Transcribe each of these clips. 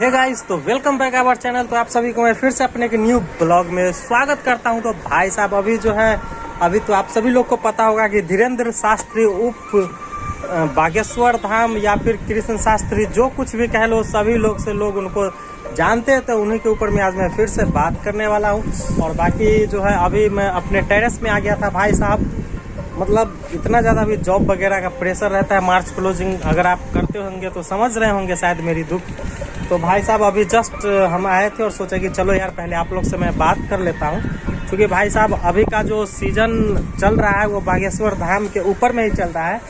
Hey guys, तो welcome back our channel. तो आप सभी को मैं फिर से अपने एक न्यू ब्लॉग में स्वागत करता हूं। तो भाई साहब अभी तो आप सभी लोग को पता होगा कि धीरेन्द्र शास्त्री उप बागेश्वर धाम या फिर कृष्ण शास्त्री, जो कुछ भी कह लो, सभी लोग उनको जानते हैं। तो उन्हीं के ऊपर में आज मैं फिर से बात करने वाला हूँ। और बाकी जो है, अभी मैं अपने टेरेस में आ गया था भाई साहब। मतलब इतना ज़्यादा अभी जॉब वगैरह का प्रेशर रहता है, मार्च क्लोजिंग अगर आप करते होंगे तो समझ रहे होंगे शायद मेरी दुख। तो भाई साहब अभी जस्ट हम आए थे और सोचा कि चलो यार पहले आप लोग से मैं बात कर लेता हूँ, क्योंकि भाई साहब अभी का जो सीजन चल रहा है वो बागेश्वर धाम के ऊपर में ही चल रहा है।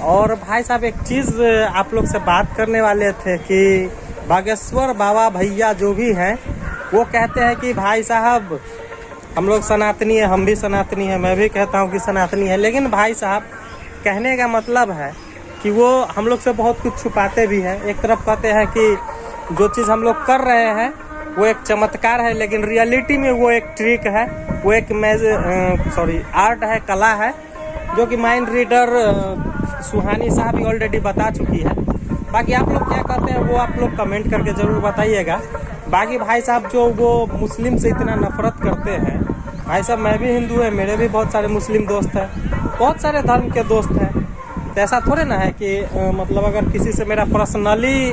और भाई साहब एक चीज़ आप लोग से बात करने वाले थे कि बागेश्वर बाबा भैया जो भी हैं वो कहते हैं कि भाई साहब हम लोग सनातनी है, हम भी सनातनी है, मैं भी कहता हूँ कि सनातनी है। लेकिन भाई साहब कहने का मतलब है कि वो हम लोग से बहुत कुछ छुपाते भी हैं। एक तरफ कहते हैं कि जो चीज़ हम लोग कर रहे हैं वो एक चमत्कार है, लेकिन रियलिटी में वो एक ट्रिक है, वो एक आर्ट है, कला है, जो कि माइंड रीडर सुहानी साहब भी ऑलरेडी बता चुकी है। बाकी आप लोग क्या कहते हैं वो आप लोग कमेंट करके ज़रूर बताइएगा। बाकी भाई साहब जो वो मुस्लिम से इतना नफरत करते हैं, भाई साहब मैं भी हिंदू है, मेरे भी बहुत सारे मुस्लिम दोस्त हैं, बहुत सारे धर्म के दोस्त हैं। तो ऐसा थोड़े ना है कि मतलब अगर किसी से मेरा पर्सनली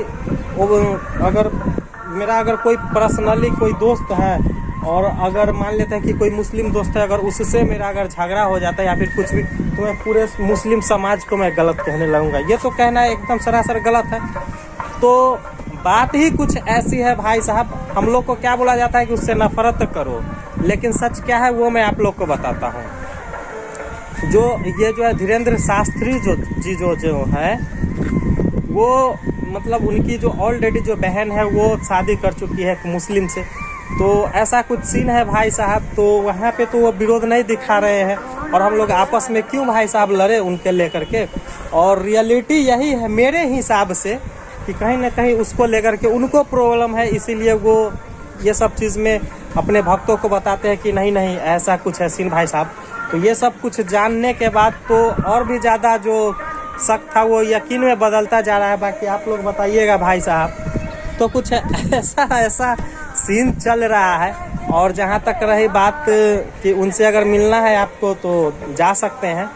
अगर कोई पर्सनली कोई दोस्त है और अगर मान लेते हैं कि कोई मुस्लिम दोस्त है, अगर उससे मेरा अगर झगड़ा हो जाता है या फिर कुछ भी, तो मैं पूरे मुस्लिम समाज को मैं गलत कहने लगूंगा। ये तो कहना एकदम सरासर गलत है। तो बात ही कुछ ऐसी है भाई साहब, हम लोग को क्या बोला जाता है कि उससे नफरत करो, लेकिन सच क्या है वो मैं आप लोग को बताता हूँ। ये जो है धीरेन्द्र शास्त्री जो है वो मतलब उनकी जो ऑलरेडी जो बहन है वो शादी कर चुकी है एक मुस्लिम से। तो ऐसा कुछ सीन है भाई साहब। तो वहाँ पे तो वो विरोध नहीं दिखा रहे हैं, और हम लोग आपस में क्यों भाई साहब लड़े उनके लेकर के। और रियलिटी यही है मेरे हिसाब से कि कहीं ना कहीं उसको लेकर के उनको प्रॉब्लम है, इसीलिए वो ये सब चीज़ में अपने भक्तों को बताते हैं कि नहीं ऐसा कुछ है सीन भाई साहब। तो ये सब कुछ जानने के बाद तो और भी ज़्यादा जो शक था वो यकीन में बदलता जा रहा है। बाकी आप लोग बताइएगा भाई साहब। तो कुछ ऐसा सीन चल रहा है। और जहाँ तक रही बात कि उनसे अगर मिलना है आपको तो जा सकते हैं,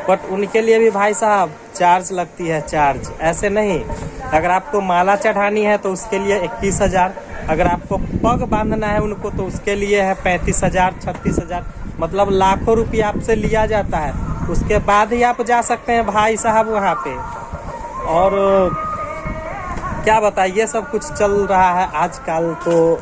बट उनके लिए भी भाई साहब चार्ज लगती है, चार्ज ऐसे नहीं। अगर आपको माला चढ़ानी है तो उसके लिए 21,000, अगर आपको पग बांधना है उनको तो उसके लिए है 35,000, 36,000, मतलब लाखों रुपया आपसे लिया जाता है। उसके बाद ही आप जा सकते हैं भाई साहब वहाँ पे। और क्या बताइए, सब कुछ चल रहा है आजकल। तो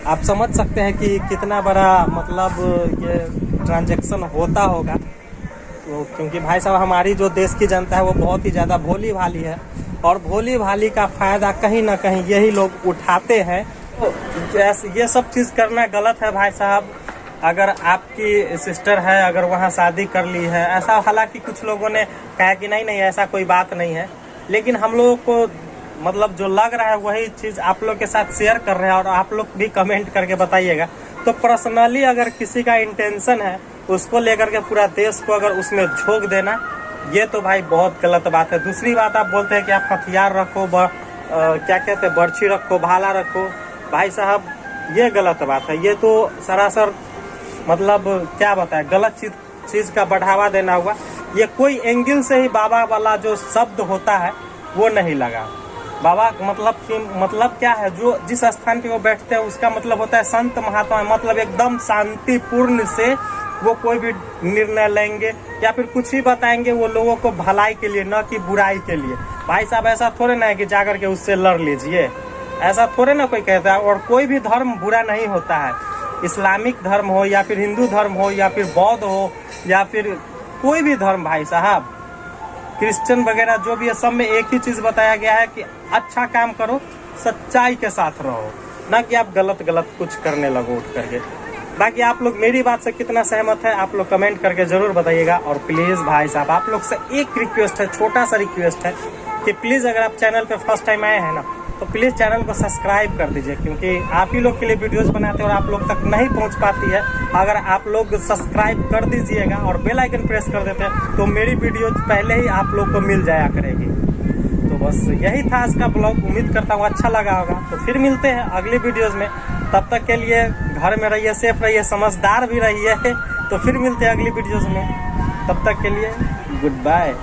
आप समझ सकते हैं कि कितना बड़ा मतलब ये ट्रांजैक्शन होता होगा। तो क्योंकि भाई साहब हमारी जो देश की जनता है वो बहुत ही ज़्यादा भोली भाली है, और भोली भाली का फ़ायदा कहीं ना कहीं यही लोग उठाते हैं। तो ये सब चीज़ करना गलत है भाई साहब। अगर आपकी सिस्टर है, अगर वहाँ शादी कर ली है, ऐसा हालांकि कुछ लोगों ने कहा कि नहीं ऐसा कोई बात नहीं है, लेकिन हम लोगों को मतलब जो लग रहा है वही चीज़ आप लोग के साथ शेयर कर रहे हैं। और आप लोग भी कमेंट करके बताइएगा। तो पर्सनली अगर किसी का इंटेंशन है उसको लेकर के पूरा देश को अगर उसमें झोंक देना, ये तो भाई बहुत गलत बात है। दूसरी बात, आप बोलते हैं कि आप हथियार रखो, क्या कहते हैं, बर्छी रखो, भाला रखो, भाई साहब ये गलत बात है। ये तो सरासर मतलब क्या बताए, गलत चीज़ का बढ़ावा देना हुआ। ये कोई एंगल से ही बाबा वाला जो शब्द होता है वो नहीं लगा। बाबा मतलब क्या है, जो जिस स्थान पे वो बैठते हैं उसका मतलब होता है संत महात्मा, मतलब एकदम शांतिपूर्ण से वो कोई भी निर्णय लेंगे या फिर कुछ ही बताएंगे वो लोगों को भलाई के लिए, न कि बुराई के लिए। भाई साहब ऐसा थोड़े ना है कि जाकर के उससे लड़ लीजिए, ऐसा थोड़े ना कोई कहता है। और कोई भी धर्म बुरा नहीं होता है, इस्लामिक धर्म हो या फिर हिंदू धर्म हो या फिर बौद्ध हो या फिर कोई भी धर्म, भाई साहब क्रिश्चियन वगैरह जो भी है, सब में एक ही चीज़ बताया गया है कि अच्छा काम करो, सच्चाई के साथ रहो, ना कि आप गलत कुछ करने लगो उठ करके। बाकी आप लोग मेरी बात से कितना सहमत है आप लोग कमेंट करके ज़रूर बताइएगा। और प्लीज़ भाई साहब आप लोग से एक रिक्वेस्ट है, छोटा सा रिक्वेस्ट है कि प्लीज़ अगर आप चैनल पे फर्स्ट टाइम आए हैं ना, तो प्लीज़ चैनल को सब्सक्राइब कर दीजिए, क्योंकि आप ही लोग के लिए वीडियोस बनाते हैं और आप लोग तक नहीं पहुंच पाती है। अगर आप लोग सब्सक्राइब कर दीजिएगा और बेल आइकन प्रेस कर देते हैं तो मेरी वीडियो पहले ही आप लोग को मिल जाया करेगी। तो बस यही था आज का ब्लॉग, उम्मीद करता हूँ अच्छा लगा होगा। तो फिर मिलते हैं अगली वीडियोस में, तब तक के लिए घर में रहिए, सेफ रहिए, समझदार भी रहिए। तो फिर मिलते हैं अगली वीडियोस में, तब तक के लिए गुड बाय।